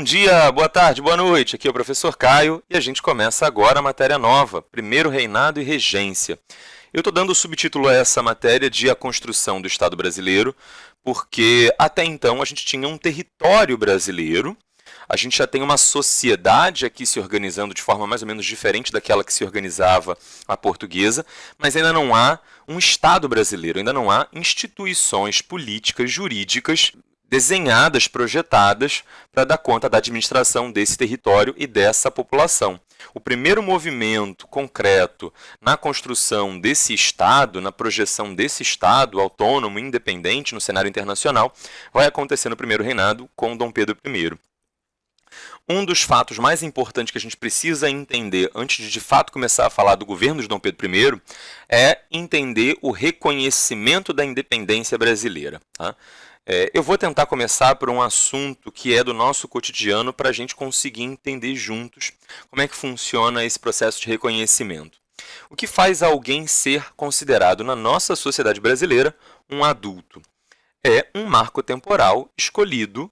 dia, boa tarde, boa noite. Aqui é o professor Caio e a gente começa agora a matéria nova, Primeiro Reinado e Regência. Eu estou dando o subtítulo a essa matéria de A Construção do Estado Brasileiro, porque até então a gente tinha um território brasileiro, a gente já tem uma sociedade aqui se organizando de forma mais ou menos diferente daquela que se organizava a portuguesa, mas ainda não há um Estado brasileiro, ainda não há instituições políticas, jurídicas desenhadas, projetadas para dar conta da administração desse território e dessa população. O primeiro movimento concreto na construção desse Estado, na projeção desse Estado autônomo, independente no cenário internacional, vai acontecer no primeiro reinado com Dom Pedro I. Um dos fatos mais importantes que a gente precisa entender antes de fato começar a falar do governo de Dom Pedro I é entender o reconhecimento da independência brasileira. Tá? Eu vou tentar começar por um assunto que é do nosso cotidiano para a gente conseguir entender juntos como é que funciona esse processo de reconhecimento. O que faz alguém ser considerado na nossa sociedade brasileira um adulto? É um marco temporal escolhido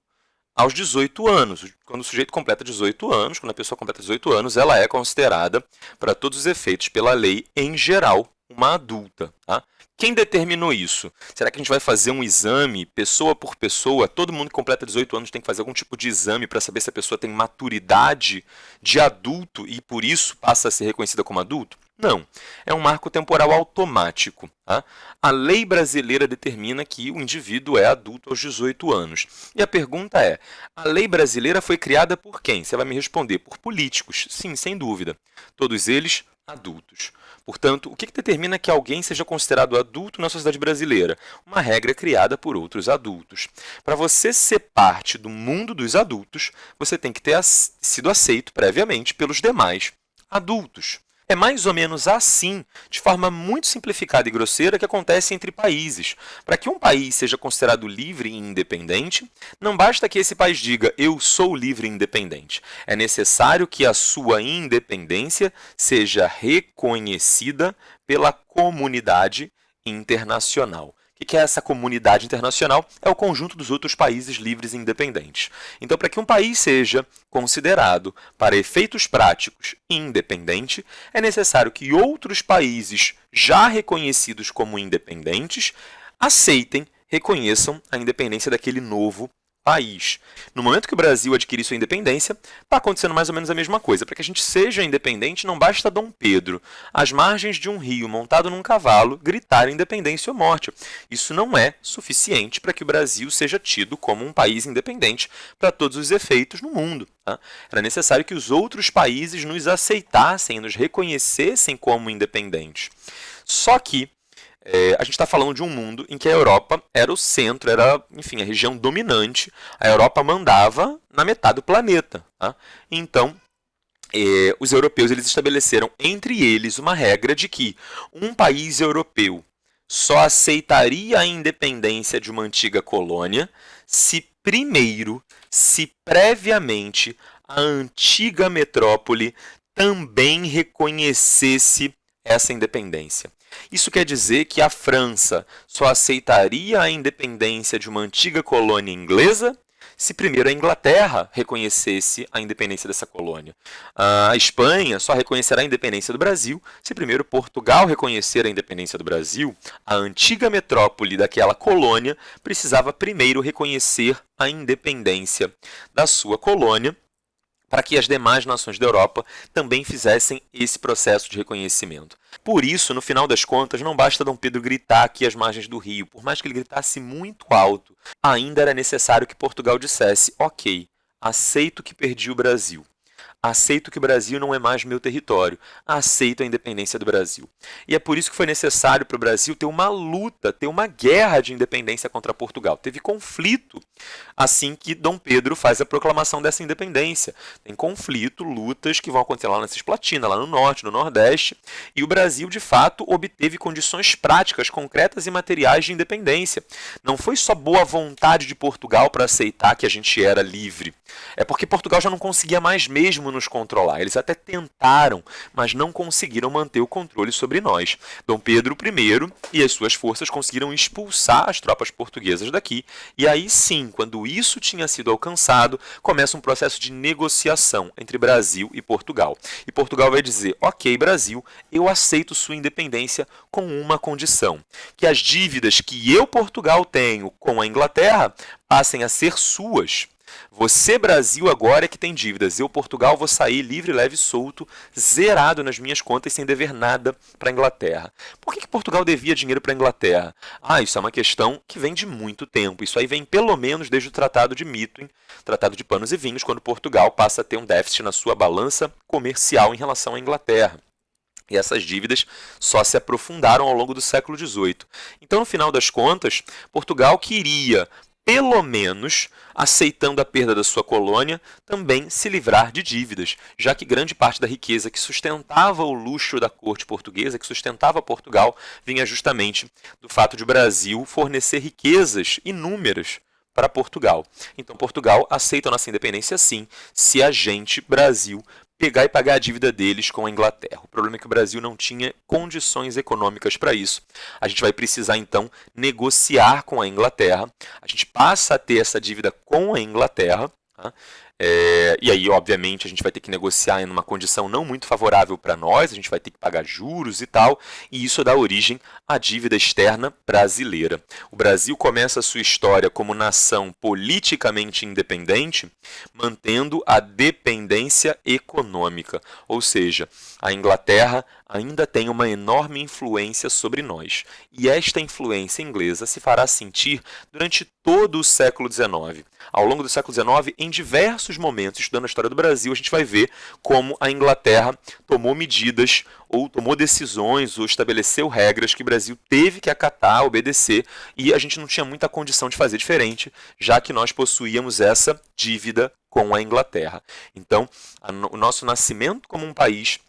aos 18 anos. Quando o sujeito completa 18 anos, quando a pessoa completa 18 anos, ela é considerada, para todos os efeitos, pela lei, em geral, uma adulta. Tá? Quem determinou isso? Será que a gente vai fazer um exame, pessoa por pessoa? Todo mundo que completa 18 anos tem que fazer algum tipo de exame para saber se a pessoa tem maturidade de adulto e, por isso, passa a ser reconhecida como adulto? Não. É um marco temporal automático. Tá? A lei brasileira determina que o indivíduo é adulto aos 18 anos. E a pergunta é, a lei brasileira foi criada por quem? Você vai me responder, por políticos. Sim, sem dúvida. Todos eles adultos. Portanto, o que determina que alguém seja considerado adulto na sociedade brasileira? Uma regra criada por outros adultos. Para você ser parte do mundo dos adultos, você tem que ter sido aceito previamente pelos demais adultos. É mais ou menos assim, de forma muito simplificada e grosseira, que acontece entre países. Para que um país seja considerado livre e independente, não basta que esse país diga eu sou livre e independente. É necessário que a sua independência seja reconhecida pela comunidade internacional. O que é essa comunidade internacional? É o conjunto dos outros países livres e independentes. Então, para que um país seja considerado, para efeitos práticos, independente, é necessário que outros países já reconhecidos como independentes aceitem, reconheçam a independência daquele novo país. No momento que o Brasil adquirir sua independência, está acontecendo mais ou menos a mesma coisa. Para que a gente seja independente, não basta Dom Pedro, às margens de um rio, montado num cavalo, gritar independência ou morte. Isso não é suficiente para que o Brasil seja tido como um país independente para todos os efeitos no mundo. Tá? Era necessário que os outros países nos aceitassem, nos reconhecessem como independentes. Só que a gente está falando de um mundo em que a Europa era o centro, era, enfim, a região dominante. A Europa mandava na metade do planeta. Tá? Então, os europeus eles estabeleceram entre eles uma regra de que um país europeu só aceitaria a independência de uma antiga colônia se previamente, a antiga metrópole também reconhecesse essa independência. Isso quer dizer que a França só aceitaria a independência de uma antiga colônia inglesa se primeiro a Inglaterra reconhecesse a independência dessa colônia. A Espanha só reconhecerá a independência do Brasil se primeiro Portugal reconhecer a independência do Brasil. A antiga metrópole daquela colônia precisava primeiro reconhecer a independência da sua colônia, para que as demais nações da Europa também fizessem esse processo de reconhecimento. Por isso, no final das contas, não basta Dom Pedro gritar aqui às margens do rio. Por mais que ele gritasse muito alto, ainda era necessário que Portugal dissesse: ok, aceito que perdi o Brasil. Aceito que o Brasil não é mais meu território. Aceito a independência do Brasil. E é por isso que foi necessário para o Brasil ter uma luta, ter uma guerra de independência contra Portugal. Teve conflito assim que Dom Pedro faz a proclamação dessa independência. Tem conflito, lutas que vão acontecer lá na Cisplatina, lá no norte, no nordeste. E o Brasil, de fato, obteve condições práticas, concretas e materiais de independência. Não foi só boa vontade de Portugal para aceitar que a gente era livre. É porque Portugal já não conseguia mais mesmo nos controlar. Eles até tentaram, mas não conseguiram manter o controle sobre nós. Dom Pedro I e as suas forças conseguiram expulsar as tropas portuguesas daqui, e aí sim, quando isso tinha sido alcançado, começa um processo de negociação entre Brasil e Portugal. E Portugal vai dizer: ok, Brasil, eu aceito sua independência com uma condição, que as dívidas que eu, Portugal, tenho com a Inglaterra passem a ser suas. Você, Brasil, agora é que tem dívidas. Eu, Portugal, vou sair livre, leve e solto, zerado nas minhas contas, sem dever nada para a Inglaterra. Por que Portugal devia dinheiro para a Inglaterra? Isso é uma questão que vem de muito tempo. Isso aí vem pelo menos desde o Tratado de Methuen, Tratado de Panos e Vinhos, quando Portugal passa a ter um déficit na sua balança comercial em relação à Inglaterra. E essas dívidas só se aprofundaram ao longo do século XVIII. Então, no final das contas, Portugal queria, pelo menos, aceitando a perda da sua colônia, também se livrar de dívidas, já que grande parte da riqueza que sustentava o luxo da corte portuguesa, que sustentava Portugal, vinha justamente do fato de o Brasil fornecer riquezas inúmeras para Portugal. Então, Portugal aceita a nossa independência sim, se a gente, Brasil, pegar e pagar a dívida deles com a Inglaterra. O problema é que o Brasil não tinha condições econômicas para isso. A gente vai precisar, então, negociar com a Inglaterra. A gente passa a ter essa dívida com a Inglaterra. Tá? E aí, obviamente, a gente vai ter que negociar em uma condição não muito favorável para nós, a gente vai ter que pagar juros e tal, e isso dá origem à dívida externa brasileira. O Brasil começa a sua história como nação politicamente independente, mantendo a dependência econômica, ou seja, a Inglaterra ainda tem uma enorme influência sobre nós, e esta influência inglesa se fará sentir durante todo o século XIX. Ao longo do século XIX, em diversos momentos, estudando a história do Brasil, a gente vai ver como a Inglaterra tomou medidas, ou tomou decisões, ou estabeleceu regras que o Brasil teve que acatar, obedecer, e a gente não tinha muita condição de fazer diferente, já que nós possuíamos essa dívida com a Inglaterra. Então, o nosso nascimento como um país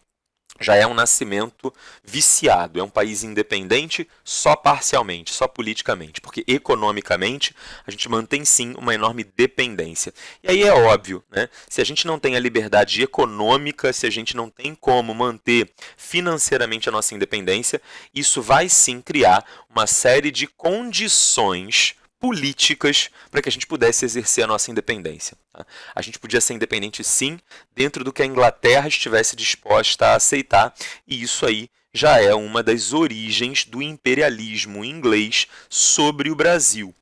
já é um nascimento viciado, é um país independente só parcialmente, só politicamente, porque economicamente a gente mantém sim uma enorme dependência. E aí é óbvio, né? Se a gente não tem a liberdade econômica, se a gente não tem como manter financeiramente a nossa independência, isso vai sim criar uma série de condições políticas para que a gente pudesse exercer a nossa independência. Tá? A gente podia ser independente sim, dentro do que a Inglaterra estivesse disposta a aceitar, e isso aí já é uma das origens do imperialismo inglês sobre o Brasil.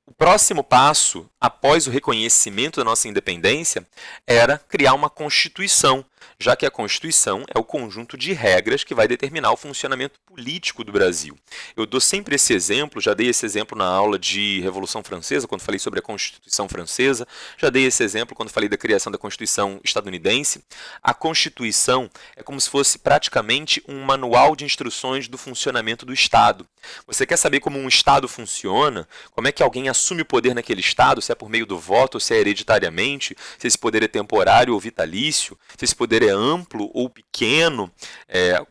O próximo passo, após o reconhecimento da nossa independência, era criar uma Constituição, já que a Constituição é o conjunto de regras que vai determinar o funcionamento político do Brasil. Eu dou sempre esse exemplo, já dei esse exemplo na aula de Revolução Francesa, quando falei sobre a Constituição Francesa, já dei esse exemplo quando falei da criação da Constituição estadunidense. A Constituição é como se fosse praticamente um manual de instruções do funcionamento do Estado. Você quer saber como um Estado funciona? Como é que alguém assume o poder naquele Estado? Se é por meio do voto ou se é hereditariamente? Se esse poder é temporário ou vitalício? Se esse poder é amplo ou pequeno?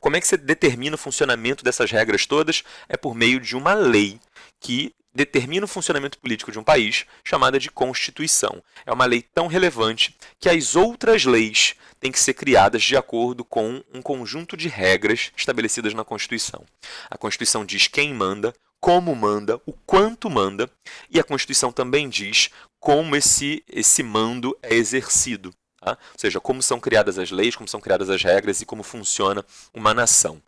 Como é que você determina o funcionamento dessas regras todas? É por meio de uma lei que determina o funcionamento político de um país, chamada de Constituição. É uma lei tão relevante que as outras leis têm que ser criadas de acordo com um conjunto de regras estabelecidas na Constituição. A Constituição diz quem manda, como manda, o quanto manda, e a Constituição também diz como esse mando é exercido. Tá? Ou seja, como são criadas as leis, como são criadas as regras e como funciona uma nação.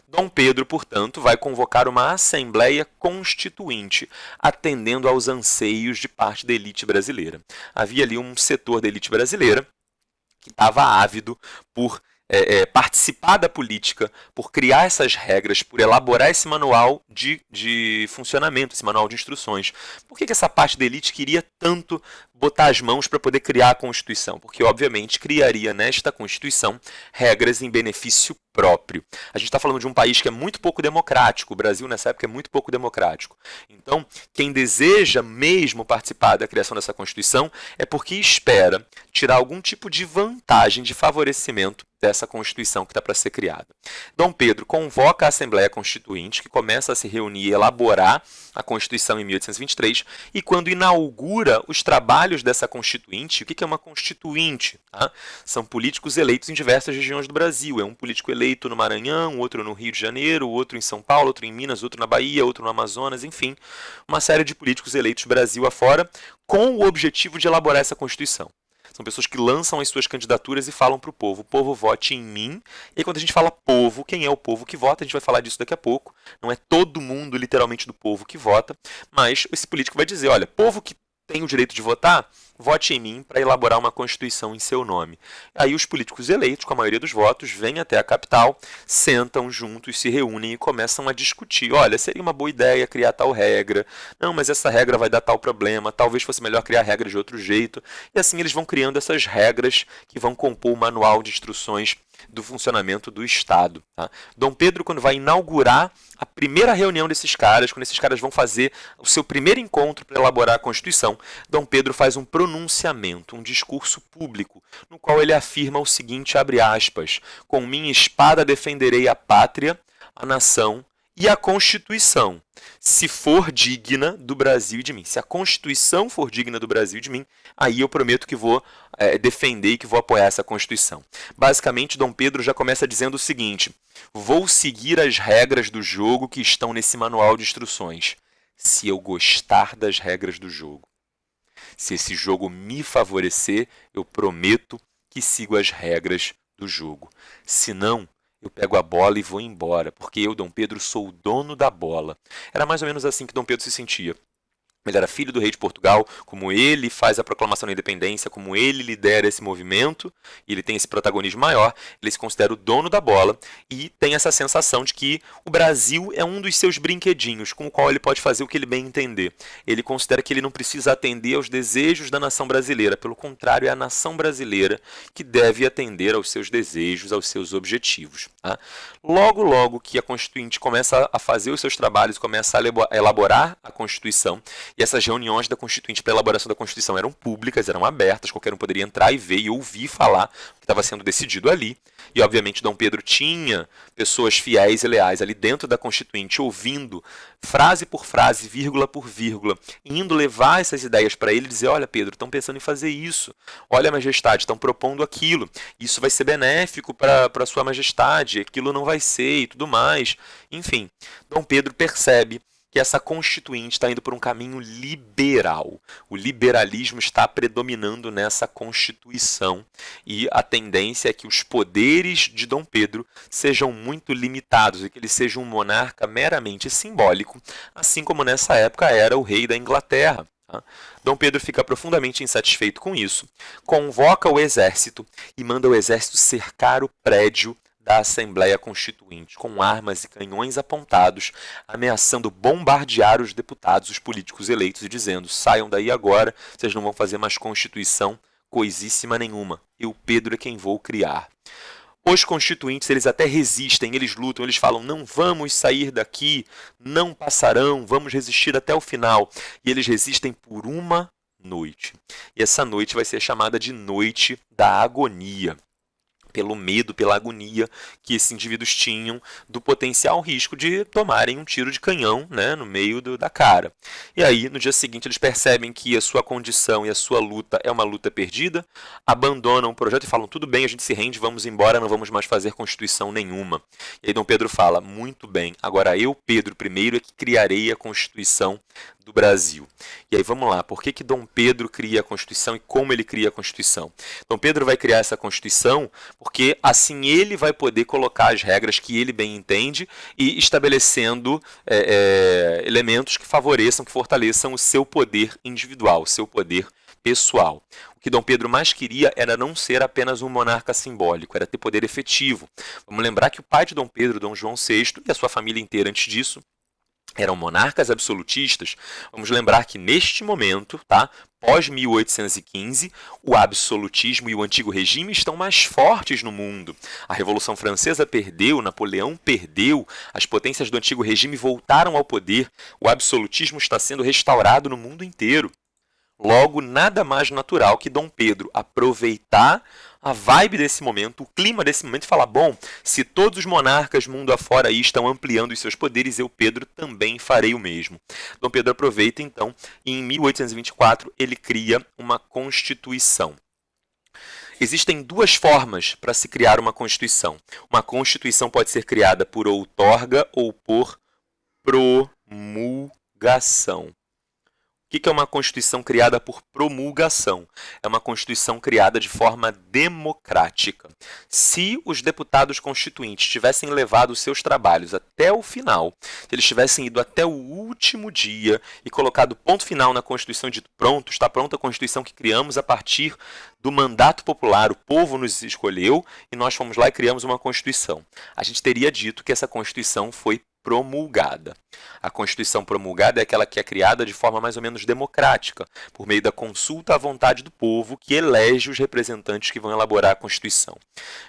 Dom Pedro, portanto, vai convocar uma Assembleia Constituinte, atendendo aos anseios de parte da elite brasileira. Havia ali um setor da elite brasileira que estava ávido por participar da política, por criar essas regras, por elaborar esse manual de funcionamento, esse manual de instruções. Por que essa parte da elite queria tanto botar as mãos para poder criar a Constituição? Porque, obviamente, criaria nesta Constituição regras em benefício próprio. A gente está falando de um país que é muito pouco democrático. O Brasil, nessa época, é muito pouco democrático. Então, quem deseja mesmo participar da criação dessa Constituição é porque espera tirar algum tipo de vantagem, de favorecimento dessa Constituição que está para ser criada. Dom Pedro convoca a Assembleia Constituinte, que começa a se reunir e elaborar a Constituição em 1823, e quando inaugura os trabalhos detalhes dessa constituinte. O que é uma constituinte? Tá? São políticos eleitos em diversas regiões do Brasil. É um político eleito no Maranhão, outro no Rio de Janeiro, outro em São Paulo, outro em Minas, outro na Bahia, outro no Amazonas, enfim, uma série de políticos eleitos Brasil afora com o objetivo de elaborar essa Constituição. São pessoas que lançam as suas candidaturas e falam para o povo vote em mim. E aí, quando a gente fala povo, quem é o povo que vota? A gente vai falar disso daqui a pouco. Não é todo mundo, literalmente, do povo que vota, mas esse político vai dizer, olha, povo que tem o direito de votar, vote em mim para elaborar uma Constituição em seu nome. Aí os políticos eleitos, com a maioria dos votos, vêm até a capital, sentam juntos, se reúnem e começam a discutir. Olha, seria uma boa ideia criar tal regra. Não, mas essa regra vai dar tal problema. Talvez fosse melhor criar regras de outro jeito. E assim eles vão criando essas regras que vão compor o manual de instruções do funcionamento do Estado. Tá? Dom Pedro, quando vai inaugurar a primeira reunião desses caras, quando esses caras vão fazer o seu primeiro encontro para elaborar a Constituição, Dom Pedro faz um pronunciamento, um discurso público, no qual ele afirma o seguinte, abre aspas, com minha espada defenderei a pátria, a nação e a Constituição, se for digna do Brasil e de mim. Se a Constituição for digna do Brasil e de mim, aí eu prometo que vou defender e que vou apoiar essa Constituição. Basicamente, Dom Pedro já começa dizendo o seguinte, vou seguir as regras do jogo que estão nesse manual de instruções, se eu gostar das regras do jogo. Se esse jogo me favorecer, eu prometo que sigo as regras do jogo. Se não, eu pego a bola e vou embora, porque eu, Dom Pedro, sou o dono da bola. Era mais ou menos assim que Dom Pedro se sentia. Ele era filho do rei de Portugal, como ele faz a proclamação da independência, como ele lidera esse movimento, e ele tem esse protagonismo maior, ele se considera o dono da bola e tem essa sensação de que o Brasil é um dos seus brinquedinhos, com o qual ele pode fazer o que ele bem entender. Ele considera que ele não precisa atender aos desejos da nação brasileira, pelo contrário, é a nação brasileira que deve atender aos seus desejos, aos seus objetivos. Tá? Logo que a Constituinte começa a fazer os seus trabalhos, começa a elaborar a Constituição, e essas reuniões da Constituinte para a elaboração da Constituição eram públicas, eram abertas, qualquer um poderia entrar e ver e ouvir falar o que estava sendo decidido ali. E, obviamente, Dom Pedro tinha pessoas fiéis e leais ali dentro da Constituinte, ouvindo frase por frase, vírgula por vírgula, indo levar essas ideias para ele e dizer, olha, Pedro, estão pensando em fazer isso. Olha, Majestade, estão propondo aquilo. Isso vai ser benéfico para sua Majestade, aquilo não vai ser e tudo mais. Enfim, Dom Pedro percebe que essa Constituinte está indo por um caminho liberal. O liberalismo está predominando nessa Constituição e a tendência é que os poderes de Dom Pedro sejam muito limitados e que ele seja um monarca meramente simbólico, assim como nessa época era o rei da Inglaterra. Tá? Dom Pedro fica profundamente insatisfeito com isso, convoca o exército e manda o exército cercar o prédio da Assembleia Constituinte, com armas e canhões apontados, ameaçando bombardear os deputados, os políticos eleitos, e dizendo, saiam daí agora, vocês não vão fazer mais Constituição, coisíssima nenhuma. Eu, Pedro, é quem vou criar. Os constituintes, eles até resistem, eles lutam, eles falam, não vamos sair daqui, não passarão, vamos resistir até o final. E eles resistem por uma noite. E essa noite vai ser chamada de Noite da Agonia, pelo medo, pela agonia que esses indivíduos tinham do potencial risco de tomarem um tiro de canhão, né, no meio da cara. E aí, no dia seguinte, eles percebem que a sua condição e a sua luta é uma luta perdida, abandonam o projeto e falam, tudo bem, a gente se rende, vamos embora, não vamos mais fazer Constituição nenhuma. E aí Dom Pedro fala, muito bem, agora eu, Pedro I, é que criarei a Constituição do Brasil. E aí vamos lá, por que Dom Pedro cria a Constituição e como ele cria a Constituição? Dom Pedro vai criar essa Constituição porque assim ele vai poder colocar as regras que ele bem entende e estabelecendo elementos que favoreçam, que fortaleçam o seu poder individual, o seu poder pessoal. O que Dom Pedro mais queria era não ser apenas um monarca simbólico, era ter poder efetivo. Vamos lembrar que o pai de Dom Pedro, Dom João VI, e a sua família inteira antes disso, eram monarcas absolutistas. Vamos lembrar que neste momento, tá, pós-1815, o absolutismo e o antigo regime estão mais fortes no mundo. A Revolução Francesa perdeu, Napoleão perdeu, as potências do antigo regime voltaram ao poder, o absolutismo está sendo restaurado no mundo inteiro. Logo, nada mais natural que Dom Pedro aproveitar a vibe desse momento, o clima desse momento, e falar, bom, se todos os monarcas mundo afora aí estão ampliando os seus poderes, eu, Pedro, também farei o mesmo. Dom Pedro aproveita, então, e em 1824 ele cria uma Constituição. Existem duas formas para se criar uma Constituição. Uma Constituição pode ser criada por outorga ou por promulgação. O que é uma Constituição criada por promulgação? É uma Constituição criada de forma democrática. Se os deputados constituintes tivessem levado os seus trabalhos até o final, se eles tivessem ido até o último dia e colocado ponto final na Constituição e dito, pronto, está pronta a Constituição que criamos a partir do mandato popular, o povo nos escolheu e nós fomos lá e criamos uma Constituição. A gente teria dito que essa Constituição foi promulgada. A Constituição promulgada é aquela que é criada de forma mais ou menos democrática, por meio da consulta à vontade do povo, que elege os representantes que vão elaborar a Constituição.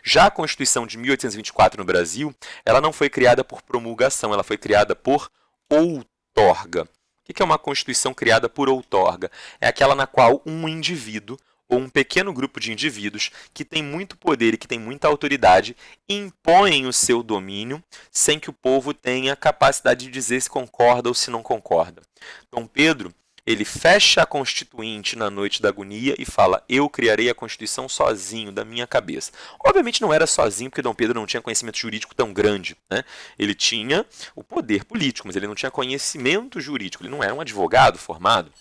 Já a Constituição de 1824 no Brasil, ela não foi criada por promulgação, ela foi criada por outorga. O que é uma Constituição criada por outorga? É aquela na qual um indivíduo ou um pequeno grupo de indivíduos que tem muito poder e que tem muita autoridade impõem o seu domínio sem que o povo tenha capacidade de dizer se concorda ou se não concorda. Dom Pedro, ele fecha a Constituinte na noite da agonia e fala, eu criarei a Constituição sozinho, da minha cabeça. Obviamente não era sozinho, porque Dom Pedro não tinha conhecimento jurídico tão grande, né? Ele tinha o poder político, mas ele não tinha conhecimento jurídico, ele não era um advogado formado.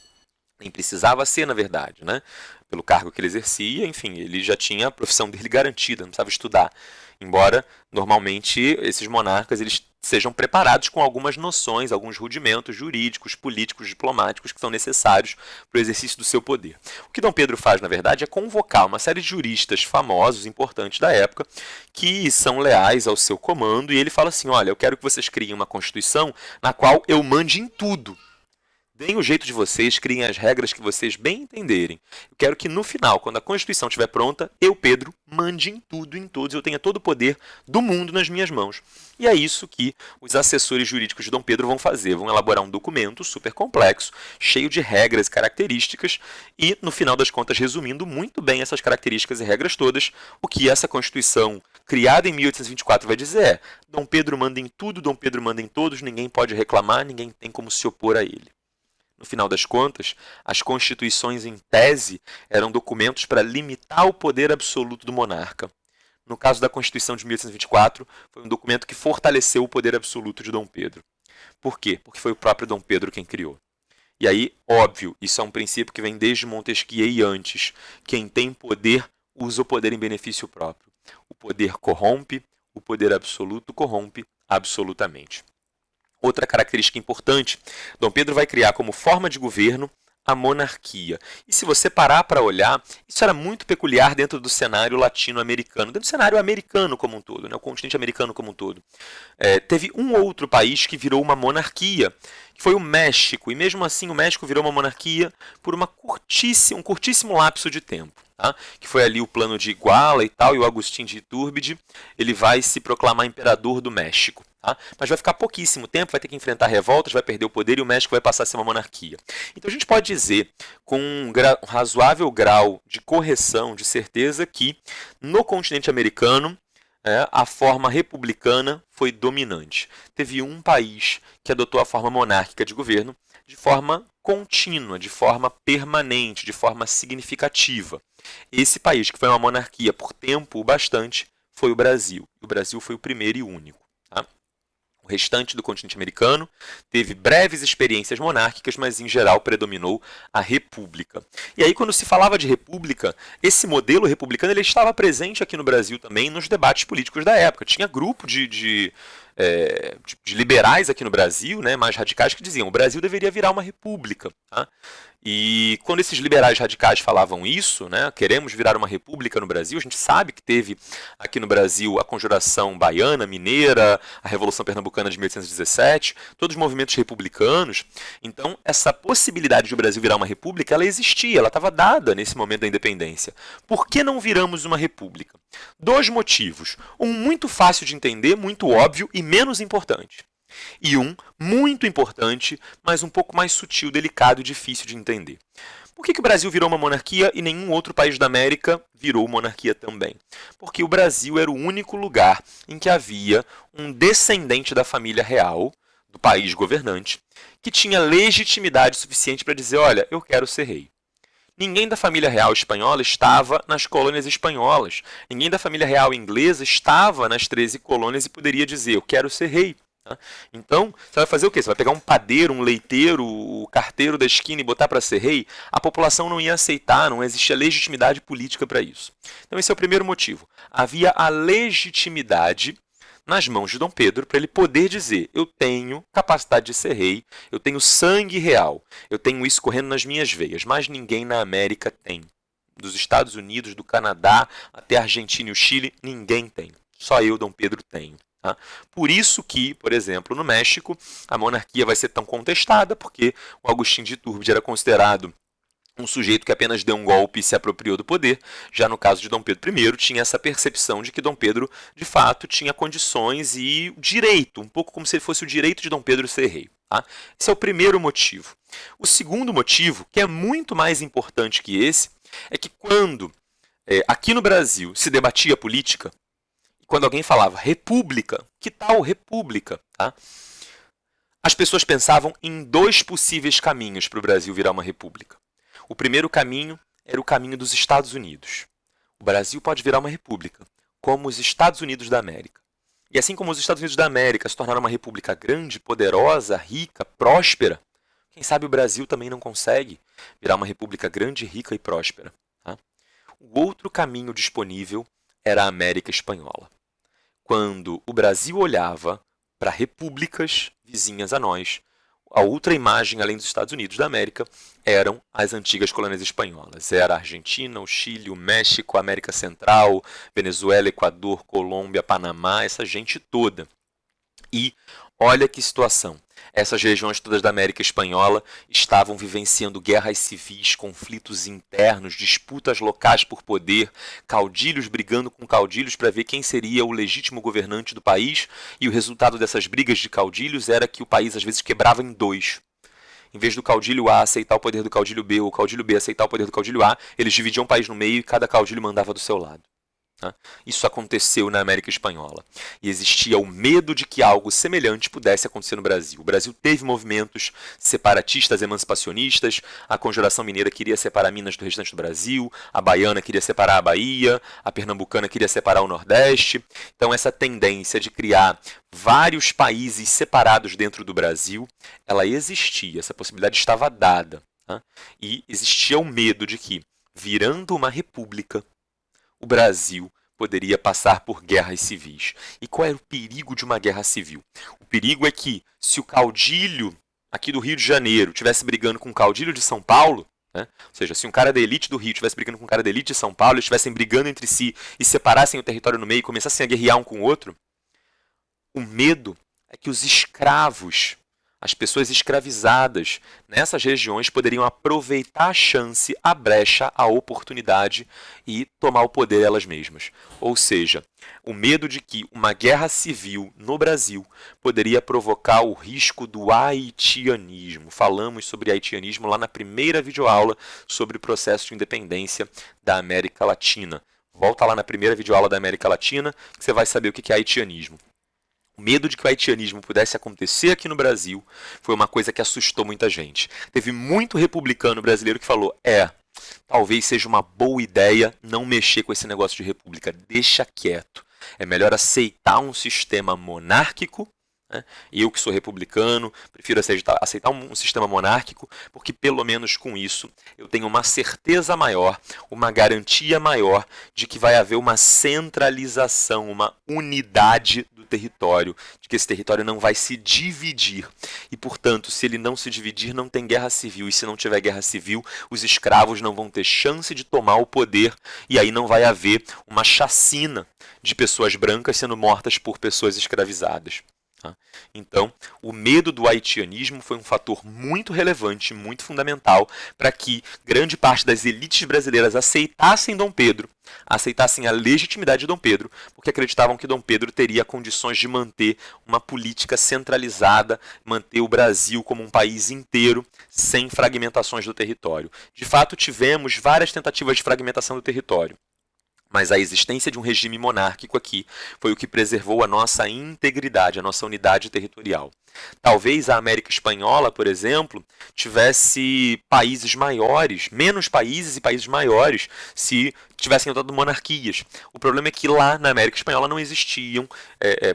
Nem precisava ser, na verdade, né? Pelo cargo que ele exercia, enfim, ele já tinha a profissão dele garantida, não precisava estudar. Embora, normalmente, esses monarcas eles sejam preparados com algumas noções, alguns rudimentos jurídicos, políticos, diplomáticos que são necessários para o exercício do seu poder. O que Dom Pedro faz, na verdade, é convocar uma série de juristas famosos, importantes da época, que são leais ao seu comando, e ele fala assim, olha, eu quero que vocês criem uma Constituição na qual eu mande em tudo. Deem o jeito de vocês, criem as regras que vocês bem entenderem. Eu quero que no final, quando a Constituição estiver pronta, eu, Pedro, mande em tudo, em todos, eu tenha todo o poder do mundo nas minhas mãos. E é isso que os assessores jurídicos de Dom Pedro vão fazer. Vão elaborar um documento super complexo, cheio de regras e características, e, no final das contas, resumindo muito bem essas características e regras todas, o que essa Constituição criada em 1824 vai dizer é, Dom Pedro manda em tudo, Dom Pedro manda em todos, ninguém pode reclamar, ninguém tem como se opor a ele. No final das contas, as constituições em tese eram documentos para limitar o poder absoluto do monarca. No caso da Constituição de 1824, foi um documento que fortaleceu o poder absoluto de Dom Pedro. Por quê? Porque foi o próprio Dom Pedro quem criou. E aí, óbvio, isso é um princípio que vem desde Montesquieu e antes. Quem tem poder, usa o poder em benefício próprio. O poder corrompe, o poder absoluto corrompe absolutamente. Outra característica importante, Dom Pedro vai criar como forma de governo a monarquia. E se você parar para olhar, isso era muito peculiar dentro do cenário latino-americano, dentro do cenário americano como um todo, né, o continente americano como um todo. Teve um outro país que virou uma monarquia, que foi o México, e mesmo assim o México virou uma monarquia por um curtíssimo lapso de tempo. Tá? Que foi ali o plano de Iguala e tal, e o Agustín de Iturbide, ele vai se proclamar imperador do México. Tá? Mas vai ficar pouquíssimo tempo, vai ter que enfrentar revoltas, vai perder o poder e o México vai passar a ser uma monarquia. Então a gente pode dizer, com um razoável grau de correção, de certeza, que no continente americano a forma republicana foi dominante. Teve um país que adotou a forma monárquica de governo de forma contínua, de forma permanente, de forma significativa. Esse país, que foi uma monarquia por tempo bastante, foi o Brasil. O Brasil foi o primeiro e único. Tá? O restante do continente americano teve breves experiências monárquicas, mas em geral predominou a república. E aí, quando se falava de república, esse modelo republicano ele estava presente aqui no Brasil também nos debates políticos da época. Tinha grupo de liberais aqui no Brasil, né, mais radicais, que diziam que o Brasil deveria virar uma república. Tá? E quando esses liberais radicais falavam isso, né, queremos virar uma república no Brasil, a gente sabe que teve aqui no Brasil a Conjuração Baiana, Mineira, a Revolução Pernambucana de 1817, todos os movimentos republicanos. Então, essa possibilidade de o Brasil virar uma república, ela existia, ela estava dada nesse momento da independência. Por que não viramos uma república? Dois motivos. Um muito fácil de entender, muito óbvio e menos importante. E um muito importante, mas um pouco mais sutil, delicado e difícil de entender. Por que o Brasil virou uma monarquia e nenhum outro país da América virou monarquia também? Porque o Brasil era o único lugar em que havia um descendente da família real, do país governante, que tinha legitimidade suficiente para dizer, olha, eu quero ser rei. Ninguém da família real espanhola estava nas colônias espanholas. Ninguém da família real inglesa estava nas 13 colônias e poderia dizer, eu quero ser rei. Então, você vai fazer o quê? Você vai pegar um padeiro, um leiteiro, o carteiro da esquina e botar para ser rei? A população não ia aceitar, não existia legitimidade política para isso. Então, esse é o primeiro motivo. Havia a legitimidade nas mãos de Dom Pedro para ele poder dizer, eu tenho capacidade de ser rei, eu tenho sangue real, eu tenho isso correndo nas minhas veias, mas ninguém na América tem. Dos Estados Unidos, do Canadá, até a Argentina e o Chile, ninguém tem. Só eu, Dom Pedro, tenho. Tá? Por isso que, por exemplo, no México, a monarquia vai ser tão contestada, porque o Agustín de Iturbide era considerado um sujeito que apenas deu um golpe e se apropriou do poder. Já no caso de Dom Pedro I, tinha essa percepção de que Dom Pedro, de fato, tinha condições e direito, um pouco como se fosse o direito de Dom Pedro ser rei. Tá? Esse é o primeiro motivo. O segundo motivo, que é muito mais importante que esse, é que quando aqui no Brasil se debatia política, quando alguém falava república, que tal república? Tá? As pessoas pensavam em dois possíveis caminhos para o Brasil virar uma república. O primeiro caminho era o caminho dos Estados Unidos. O Brasil pode virar uma república, como os Estados Unidos da América. E assim como os Estados Unidos da América se tornaram uma república grande, poderosa, rica, próspera, quem sabe o Brasil também não consegue virar uma república grande, rica e próspera. Tá? O outro caminho disponível era a América Espanhola. Quando o Brasil olhava para repúblicas vizinhas a nós, a outra imagem, além dos Estados Unidos da América, eram as antigas colônias espanholas. Era a Argentina, o Chile, o México, a América Central, Venezuela, Equador, Colômbia, Panamá, essa gente toda. E olha que situação. Essas regiões todas da América Espanhola estavam vivenciando guerras civis, conflitos internos, disputas locais por poder, caudilhos brigando com caudilhos para ver quem seria o legítimo governante do país, e o resultado dessas brigas de caudilhos era que o país às vezes quebrava em dois. Em vez do caudilho A aceitar o poder do caudilho B, ou o caudilho B aceitar o poder do caudilho A, eles dividiam o país no meio e cada caudilho mandava do seu lado. Isso aconteceu na América Espanhola. E existia o medo de que algo semelhante pudesse acontecer no Brasil. O Brasil teve movimentos separatistas, emancipacionistas. A Conjuração Mineira queria separar Minas do restante do Brasil. A Baiana queria separar a Bahia. A Pernambucana queria separar o Nordeste. Então essa tendência de criar vários países separados dentro do Brasil, ela existia. Essa possibilidade estava dada. E existia o medo de que, virando uma república, o Brasil poderia passar por guerras civis. E qual era o perigo de uma guerra civil? O perigo é que, se o caudilho aqui do Rio de Janeiro estivesse brigando com o caudilho de São Paulo, ou seja, se um cara da elite do Rio estivesse brigando com um cara da elite de São Paulo, eles estivessem brigando entre si e separassem o território no meio e começassem a guerrear um com o outro, o medo é que os escravos, as pessoas escravizadas nessas regiões poderiam aproveitar a chance, a brecha, a oportunidade e tomar o poder elas mesmas. Ou seja, o medo de que uma guerra civil no Brasil poderia provocar o risco do haitianismo. Falamos sobre haitianismo lá na primeira videoaula sobre o processo de independência da América Latina. Volta lá na primeira videoaula da América Latina que você vai saber o que é haitianismo. O medo de que o haitianismo pudesse acontecer aqui no Brasil foi uma coisa que assustou muita gente. Teve muito republicano brasileiro que falou, talvez seja uma boa ideia não mexer com esse negócio de república, deixa quieto. É melhor aceitar um sistema monárquico. Eu que sou republicano, prefiro aceitar um sistema monárquico, porque pelo menos com isso eu tenho uma certeza maior, uma garantia maior de que vai haver uma centralização, uma unidade do território, de que esse território não vai se dividir. E, portanto, se ele não se dividir, não tem guerra civil. E se não tiver guerra civil, os escravos não vão ter chance de tomar o poder. E aí não vai haver uma chacina de pessoas brancas sendo mortas por pessoas escravizadas. Tá? Então, o medo do haitianismo foi um fator muito relevante, muito fundamental para que grande parte das elites brasileiras aceitassem Dom Pedro, aceitassem a legitimidade de Dom Pedro, porque acreditavam que Dom Pedro teria condições de manter uma política centralizada, manter o Brasil como um país inteiro, sem fragmentações do território. De fato, tivemos várias tentativas de fragmentação do território. Mas a existência de um regime monárquico aqui foi o que preservou a nossa integridade, a nossa unidade territorial. Talvez a América Espanhola, por exemplo, tivesse países maiores, menos países e países maiores, se tivessem adotado monarquias. O problema é que lá na América Espanhola não existiam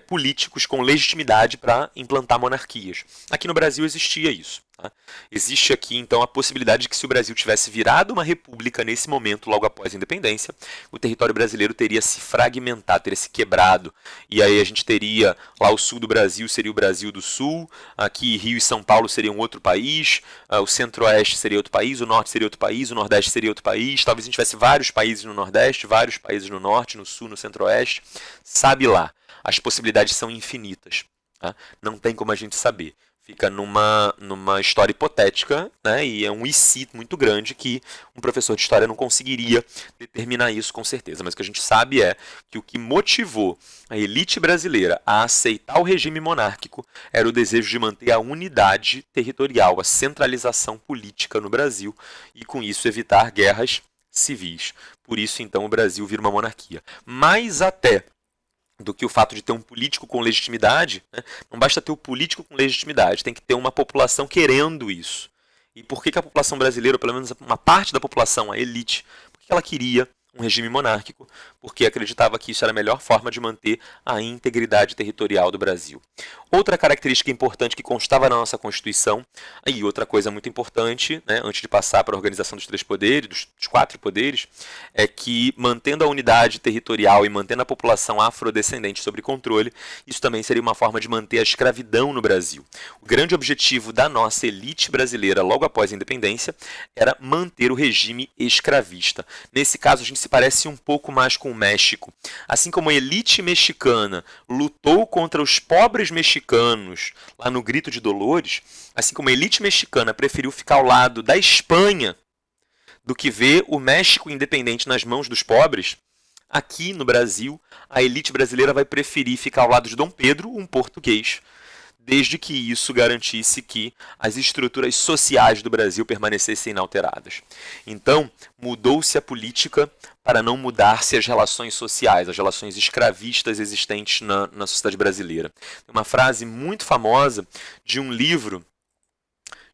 políticos com legitimidade para implantar monarquias. Aqui no Brasil existia isso. Tá? Existe aqui, então, a possibilidade de que se o Brasil tivesse virado uma república nesse momento, logo após a independência, o território brasileiro teria se fragmentado, teria se quebrado. E aí a gente teria, lá o sul do Brasil seria o Brasil do Sul, aqui Rio e São Paulo seriam outro país, o centro-oeste seria outro país, o norte seria outro país, o nordeste seria outro país, talvez a gente tivesse vários países no nordeste, vários países no norte, no sul, no centro-oeste. Sabe lá, as possibilidades são infinitas. Tá? Não tem como a gente saber. Fica numa história hipotética, né? E é um e-se muito grande que um professor de história não conseguiria determinar isso com certeza. Mas o que a gente sabe é que o que motivou a elite brasileira a aceitar o regime monárquico era o desejo de manter a unidade territorial, a centralização política no Brasil e, com isso, evitar guerras civis. Por isso, então, o Brasil vira uma monarquia. Mais até do que o fato de ter um político com legitimidade, né? Não basta ter o político com legitimidade, tem que ter uma população querendo isso. E por que a população brasileira, ou pelo menos uma parte da população, a elite, por que ela queria um regime monárquico? Porque acreditava que isso era a melhor forma de manter a integridade territorial do Brasil. Outra característica importante que constava na nossa Constituição, e outra coisa muito importante, né, antes de passar para a organização dos 3 poderes, dos 4 poderes, é que mantendo a unidade territorial e mantendo a população afrodescendente sob controle, isso também seria uma forma de manter a escravidão no Brasil. O grande objetivo da nossa elite brasileira logo após a independência era manter o regime escravista. Nesse caso, a gente se parece um pouco mais com o México. Assim como a elite mexicana lutou contra os pobres mexicanos lá no Grito de Dolores, assim como a elite mexicana preferiu ficar ao lado da Espanha do que ver o México independente nas mãos dos pobres, aqui no Brasil, a elite brasileira vai preferir ficar ao lado de Dom Pedro, um português, desde que isso garantisse que as estruturas sociais do Brasil permanecessem inalteradas. Então, mudou-se a política para não mudar-se as relações sociais, as relações escravistas existentes na sociedade brasileira. Tem uma frase muito famosa de um livro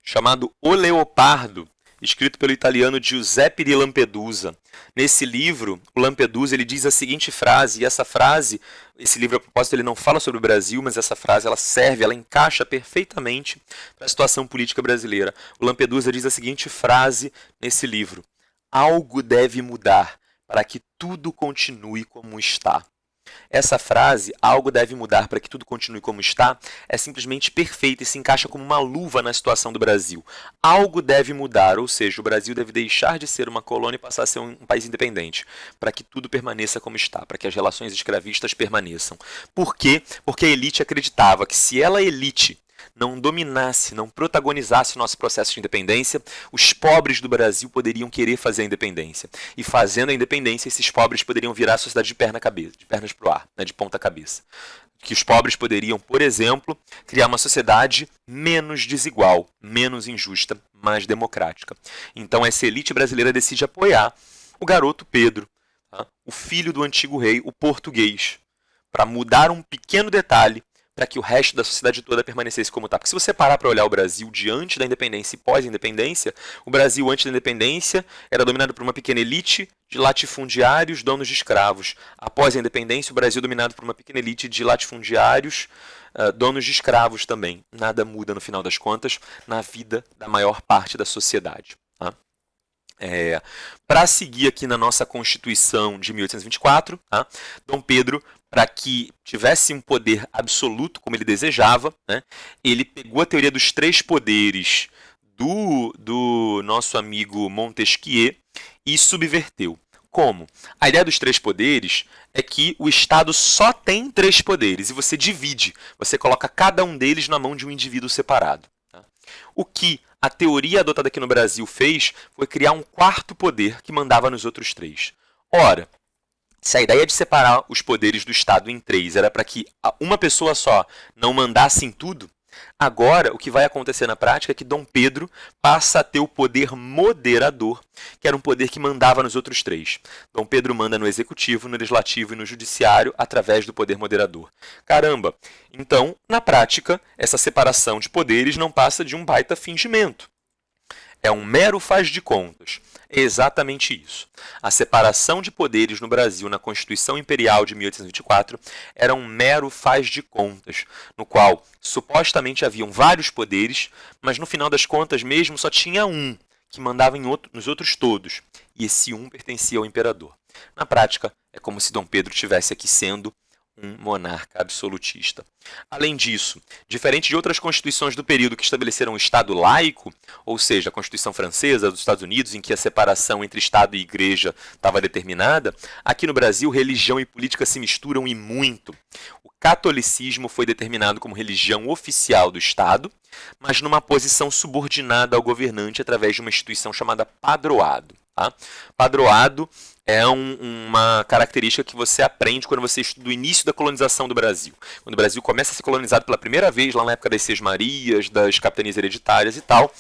chamado O Leopardo, escrito pelo italiano Giuseppe di Lampedusa. Nesse livro, o Lampedusa ele diz a seguinte frase, e essa frase, esse livro a propósito, ele não fala sobre o Brasil, mas essa frase ela serve, ela encaixa perfeitamente para a situação política brasileira. O Lampedusa diz a seguinte frase nesse livro: algo deve mudar para que tudo continue como está. Essa frase, algo deve mudar para que tudo continue como está, é simplesmente perfeita e se encaixa como uma luva na situação do Brasil. Algo deve mudar, ou seja, o Brasil deve deixar de ser uma colônia e passar a ser um país independente, para que tudo permaneça como está, para que as relações escravistas permaneçam. Por quê? Porque a elite acreditava que se ela, elite, não dominasse, não protagonizasse o nosso processo de independência, os pobres do Brasil poderiam querer fazer a independência. E fazendo a independência, esses pobres poderiam virar a sociedade de pernas para o ar, né, de ponta cabeça. Que os pobres poderiam, por exemplo, criar uma sociedade menos desigual, menos injusta, mais democrática. Então essa elite brasileira decide apoiar o garoto Pedro, tá? O filho do antigo rei, o português, para mudar um pequeno detalhe para que o resto da sociedade toda permanecesse como está. Porque se você parar para olhar o Brasil diante da independência e pós-independência, o Brasil antes da independência era dominado por uma pequena elite de latifundiários, donos de escravos. Após a independência, o Brasil é dominado por uma pequena elite de latifundiários, donos de escravos também. Nada muda, no final das contas, na vida da maior parte da sociedade. Tá? Para seguir aqui na nossa Constituição de 1824, tá? Dom Pedro, para que tivesse um poder absoluto, como ele desejava, né? Ele pegou a teoria dos 3 poderes do nosso amigo Montesquieu e subverteu. Como? A ideia dos 3 poderes é que o Estado só tem 3 poderes e você divide, você coloca cada um deles na mão de um indivíduo separado. Tá? O que a teoria adotada aqui no Brasil fez foi criar um 4º poder que mandava nos outros 3. Ora, se a ideia de separar os poderes do Estado em 3 era para que uma pessoa só não mandasse em tudo, agora o que vai acontecer na prática é que Dom Pedro passa a ter o poder moderador, que era um poder que mandava nos outros 3. Dom Pedro manda no executivo, no legislativo e no judiciário através do poder moderador. Caramba! Então, na prática, essa separação de poderes não passa de um baita fingimento. É um mero faz de contas. É exatamente isso. A separação de poderes no Brasil na Constituição Imperial de 1824 era um mero faz de contas, no qual supostamente haviam vários poderes, mas no final das contas mesmo só tinha um, que mandava nos outros todos, e esse um pertencia ao imperador. Na prática, é como se Dom Pedro estivesse aqui sendo um monarca absolutista. Além disso, diferente de outras constituições do período que estabeleceram o Estado laico, ou seja, a Constituição Francesa dos Estados Unidos, em que a separação entre Estado e Igreja estava determinada, aqui no Brasil religião e política se misturam e muito. O catolicismo foi determinado como religião oficial do Estado, mas numa posição subordinada ao governante através de uma instituição chamada padroado. Tá? Padroado é uma característica que você aprende quando você estuda o início da colonização do Brasil. Quando o Brasil começa a ser colonizado pela primeira vez, lá na época das Sesmarias, das capitanias hereditárias e tal,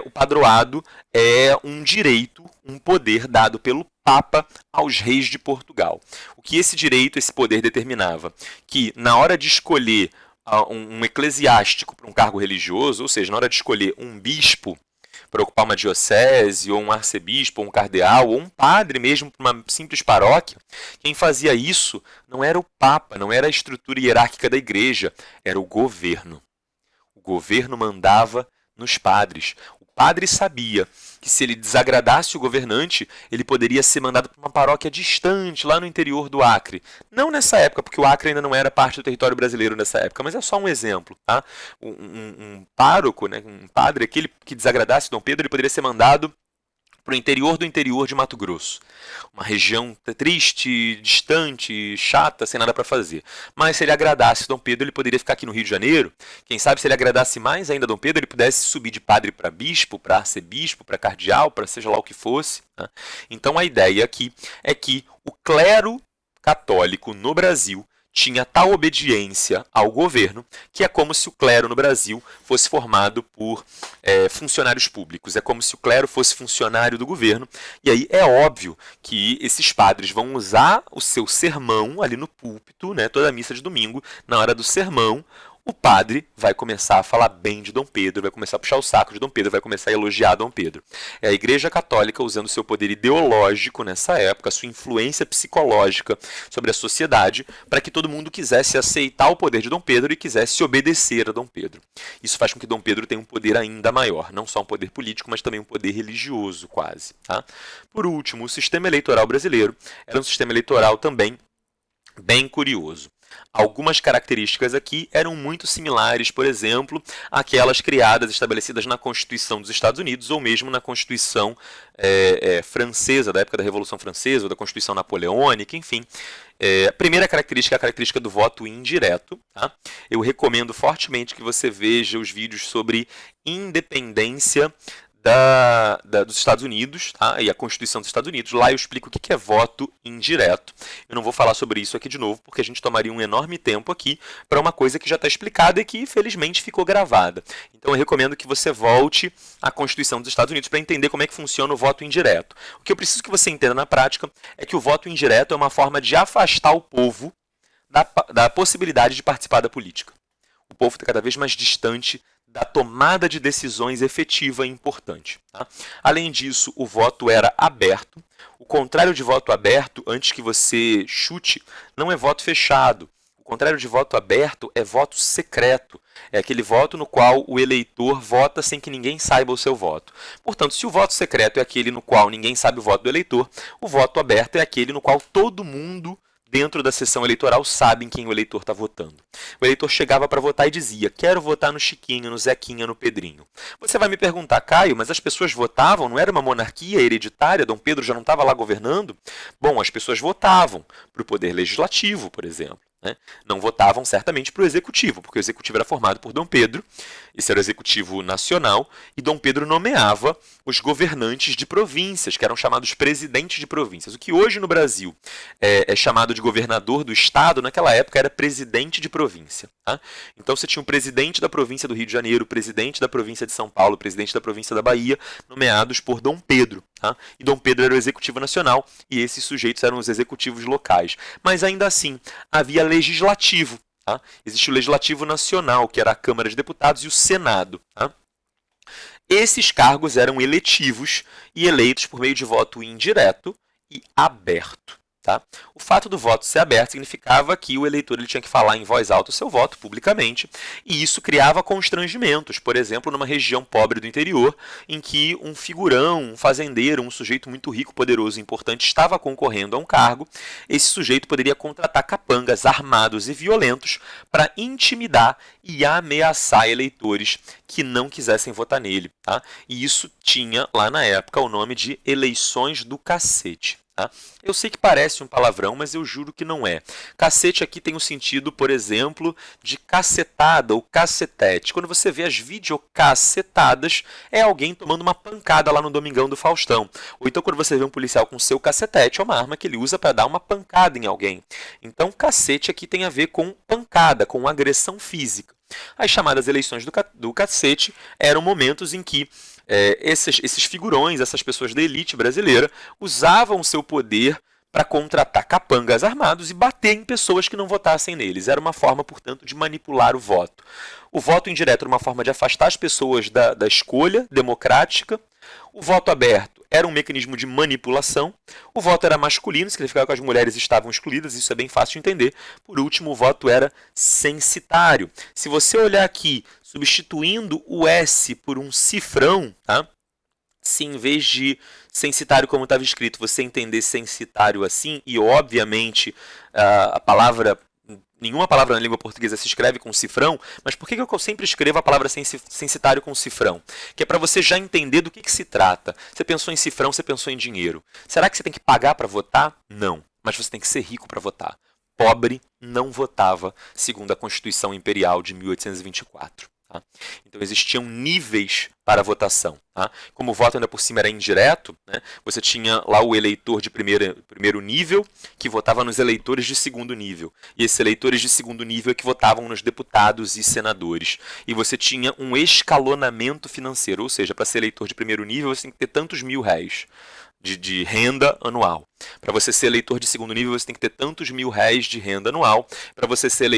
o padroado é um direito, um poder dado pelo Papa aos reis de Portugal. O que esse direito, esse poder determinava? Que na hora de escolher um eclesiástico para um cargo religioso, ou seja, na hora de escolher um bispo para ocupar uma diocese, ou um arcebispo, ou um cardeal, ou um padre mesmo para uma simples paróquia, quem fazia isso não era o Papa, não era a estrutura hierárquica da igreja, era o governo. O governo mandava nos padres. O padre sabia que se ele desagradasse o governante, ele poderia ser mandado para uma paróquia distante, lá no interior do Acre. Não nessa época, porque o Acre ainda não era parte do território brasileiro nessa época, mas é só um exemplo. Tá? Um pároco, né, um padre, aquele que desagradasse Dom Pedro, ele poderia ser mandado para o interior do interior de Mato Grosso. Uma região triste, distante, chata, sem nada para fazer. Mas se ele agradasse Dom Pedro, ele poderia ficar aqui no Rio de Janeiro. Quem sabe se ele agradasse mais ainda Dom Pedro, ele pudesse subir de padre para bispo, para arcebispo, para cardeal, para seja lá o que fosse. Né? Então a ideia aqui é que o clero católico no Brasil tinha tal obediência ao governo que é como se o clero no Brasil fosse formado por funcionários públicos. É como se o clero fosse funcionário do governo. E aí é óbvio que esses padres vão usar o seu sermão ali no púlpito, né, toda a missa de domingo, na hora do sermão, o padre vai começar a falar bem de Dom Pedro, vai começar a puxar o saco de Dom Pedro, vai começar a elogiar Dom Pedro. É a Igreja Católica usando seu poder ideológico nessa época, sua influência psicológica sobre a sociedade, para que todo mundo quisesse aceitar o poder de Dom Pedro e quisesse obedecer a Dom Pedro. Isso faz com que Dom Pedro tenha um poder ainda maior, não só um poder político, mas também um poder religioso quase. Tá? Por último, o sistema eleitoral brasileiro era um sistema eleitoral também bem curioso. Algumas características aqui eram muito similares, por exemplo, àquelas criadas, estabelecidas na Constituição dos Estados Unidos ou mesmo na Constituição francesa, da época da Revolução Francesa, ou da Constituição Napoleônica, enfim. A primeira característica é a característica do voto indireto. Tá? Eu recomendo fortemente que você veja os vídeos sobre independência dos Estados Unidos, tá? E a Constituição dos Estados Unidos. Lá eu explico o que é voto indireto. Eu não vou falar sobre isso aqui de novo, porque a gente tomaria um enorme tempo aqui para uma coisa que já está explicada e que, felizmente, ficou gravada. Então eu recomendo que você volte à Constituição dos Estados Unidos para entender como é que funciona o voto indireto. O que eu preciso que você entenda na prática é que o voto indireto é uma forma de afastar o povo da possibilidade de participar da política. O povo está cada vez mais distante da tomada de decisões efetiva e importante. Tá? Além disso, o voto era aberto. O contrário de voto aberto, antes que você chute, não é voto fechado. O contrário de voto aberto é voto secreto. É aquele voto no qual o eleitor vota sem que ninguém saiba o seu voto. Portanto, se o voto secreto é aquele no qual ninguém sabe o voto do eleitor, o voto aberto é aquele no qual todo mundo dentro da sessão eleitoral, sabem quem o eleitor está votando. O eleitor chegava para votar e dizia: quero votar no Chiquinho, no Zequinha, no Pedrinho. Você vai me perguntar: Caio, mas as pessoas votavam? Não era uma monarquia hereditária? Dom Pedro já não estava lá governando? Bom, as pessoas votavam para o poder legislativo, por exemplo. Não votavam certamente para o executivo, porque o executivo era formado por Dom Pedro, esse era o executivo nacional, e Dom Pedro nomeava os governantes de províncias, que eram chamados presidentes de províncias. O que hoje no Brasil é chamado de governador do estado, naquela época era presidente de província. Tá? Então você tinha o presidente da província do Rio de Janeiro, o presidente da província de São Paulo, o presidente da província da Bahia, nomeados por Dom Pedro. Tá? E Dom Pedro era o executivo nacional e esses sujeitos eram os executivos locais. Mas ainda assim, havia legislativo. Tá? Existe o Legislativo Nacional, que era a Câmara de Deputados, e o Senado. Tá? Esses cargos eram eletivos e eleitos por meio de voto indireto e aberto. Tá? O fato do voto ser aberto significava que o eleitor ele tinha que falar em voz alta o seu voto publicamente, e isso criava constrangimentos, por exemplo, numa região pobre do interior, em que um figurão, um fazendeiro, um sujeito muito rico, poderoso e importante estava concorrendo a um cargo. Esse sujeito poderia contratar capangas armados e violentos para intimidar e ameaçar eleitores que não quisessem votar nele. Tá? E isso tinha, lá na época, o nome de eleições do cacete. Tá? Eu sei que parece um palavrão, mas eu juro que não é. Cacete aqui tem o sentido, por exemplo, de cacetada ou cacetete. Quando você vê as videocacetadas, é alguém tomando uma pancada lá no Domingão do Faustão. Ou então quando você vê um policial com seu cacetete, é uma arma que ele usa para dar uma pancada em alguém. Então cacete aqui tem a ver com pancada, com agressão física. As chamadas eleições do cacete eram momentos em que esses figurões, essas pessoas da elite brasileira, usavam o seu poder para contratar capangas armados e bater em pessoas que não votassem neles. Era uma forma, portanto, de manipular o voto. O voto indireto era uma forma de afastar as pessoas da escolha democrática. O voto aberto era um mecanismo de manipulação. O voto era masculino, significava que as mulheres estavam excluídas, isso é bem fácil de entender. Por último, o voto era censitário. Se você olhar aqui, substituindo o S por um cifrão, tá? Se em vez de censitário como estava escrito, você entender censitário assim, e obviamente a palavra... Nenhuma palavra na língua portuguesa se escreve com cifrão, mas por que eu sempre escrevo a palavra censitário com cifrão? Que é para você já entender do que se trata. Você pensou em cifrão, você pensou em dinheiro. Será que você tem que pagar para votar? Não, mas você tem que ser rico para votar. Pobre não votava, segundo a Constituição Imperial de 1824. Tá? Então existiam níveis para a votação. Tá? Como o voto ainda por cima era indireto, né, você tinha lá o eleitor de primeiro nível que votava nos eleitores de segundo nível. E esses eleitores de segundo nível é que votavam nos deputados e senadores. E você tinha um escalonamento financeiro, ou seja, para ser eleitor de primeiro nível você tem que ter tantos mil-réis de renda anual. Para você ser eleitor de segundo nível, você tem que ter tantos mil-réis de renda anual. Para você ser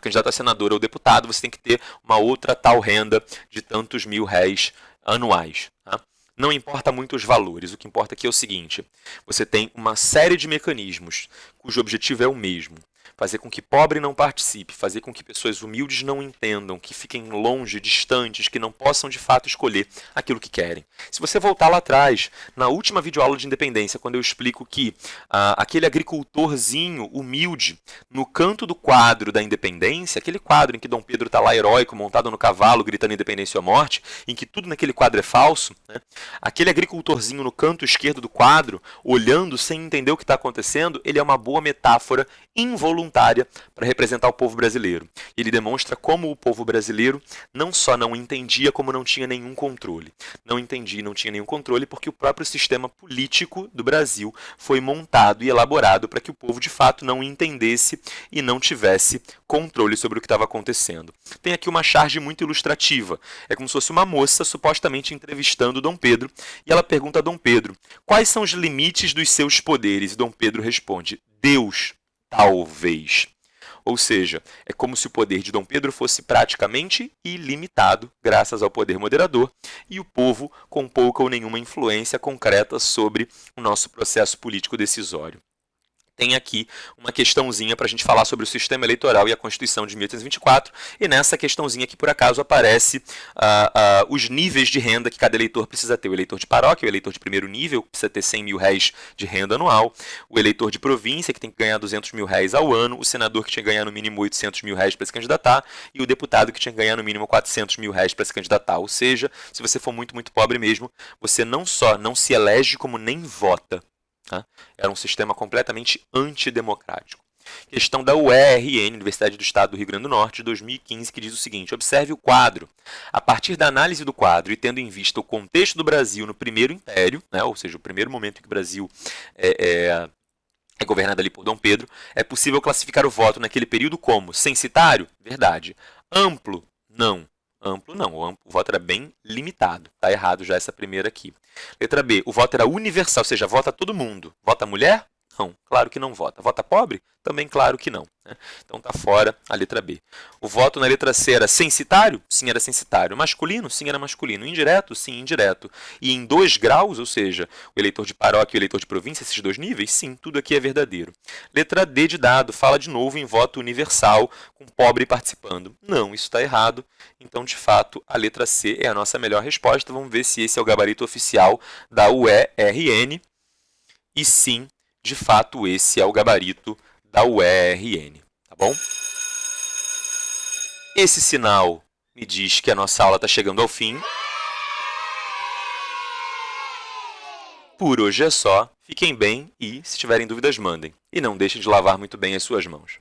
candidato a senador ou deputado, você tem que ter uma outra tal renda de tantos mil-réis anuais. Tá? Não importa muito os valores, o que importa aqui é o seguinte: você tem uma série de mecanismos cujo objetivo é o mesmo. Fazer com que pobre não participe, fazer com que pessoas humildes não entendam, que fiquem longe, distantes, que não possam de fato escolher aquilo que querem. Se você voltar lá atrás, na última videoaula de independência, quando eu explico que aquele agricultorzinho humilde, no canto do quadro da independência, aquele quadro em que Dom Pedro está lá heróico, montado no cavalo, gritando independência ou morte, em que tudo naquele quadro é falso, né? Aquele agricultorzinho no canto esquerdo do quadro, olhando sem entender o que está acontecendo, ele é uma boa metáfora involuntária para representar o povo brasileiro. Ele demonstra como o povo brasileiro não só não entendia, como não tinha nenhum controle. Não entendia e não tinha nenhum controle porque o próprio sistema político do Brasil foi montado e elaborado para que o povo de fato não entendesse e não tivesse controle sobre o que estava acontecendo. Tem aqui uma charge muito ilustrativa. É como se fosse uma moça supostamente entrevistando Dom Pedro e ela pergunta a Dom Pedro: quais são os limites dos seus poderes? E Dom Pedro responde: Deus. Talvez. Ou seja, é como se o poder de Dom Pedro fosse praticamente ilimitado, graças ao poder moderador, e o povo com pouca ou nenhuma influência concreta sobre o nosso processo político decisório. tem aqui uma questãozinha para a gente falar sobre o sistema eleitoral e a Constituição de 1824, e nessa questãozinha aqui, por acaso, aparece os níveis de renda que cada eleitor precisa ter. O eleitor de paróquia, o eleitor de primeiro nível, que precisa ter 100 mil réis de renda anual, o eleitor de província, que tem que ganhar 200 mil réis ao ano, o senador, que tinha que ganhar no mínimo 800 mil réis para se candidatar, e o deputado, que tinha que ganhar no mínimo 400 mil réis para se candidatar. Ou seja, se você for muito, muito pobre mesmo, você não só não se elege, como nem vota. Era um sistema completamente antidemocrático. Questão da UERN, Universidade do Estado do Rio Grande do Norte, de 2015, que diz o seguinte: observe o quadro. A partir da análise do quadro e tendo em vista o contexto do Brasil no primeiro império, ou seja, o primeiro momento em que o Brasil é governado ali por Dom Pedro, é possível classificar o voto naquele período como censitário? Verdade. Amplo? Não. Amplo não, o voto era bem limitado. Está errado já essa primeira aqui. Letra B, o voto era universal, ou seja, vota todo mundo. Vota mulher? Não, claro que não vota. Vota pobre? Também claro que não. Então está fora a letra B. O voto na letra C era censitário? Sim, era censitário. Masculino? Sim, era masculino. Indireto? Sim, indireto. E em 2 graus, ou seja, o eleitor de paróquia e o eleitor de província, esses 2 níveis? Sim, tudo aqui é verdadeiro. Letra D de dado, fala de novo em voto universal, com pobre participando. Não, isso está errado. Então, de fato, a letra C é a nossa melhor resposta. Vamos ver se esse é o gabarito oficial da UERN. E sim, de fato, esse é o gabarito da UERN, tá bom? Esse sinal me diz que a nossa aula está chegando ao fim. Por hoje é só. Fiquem bem e, se tiverem dúvidas, mandem. E não deixem de lavar muito bem as suas mãos.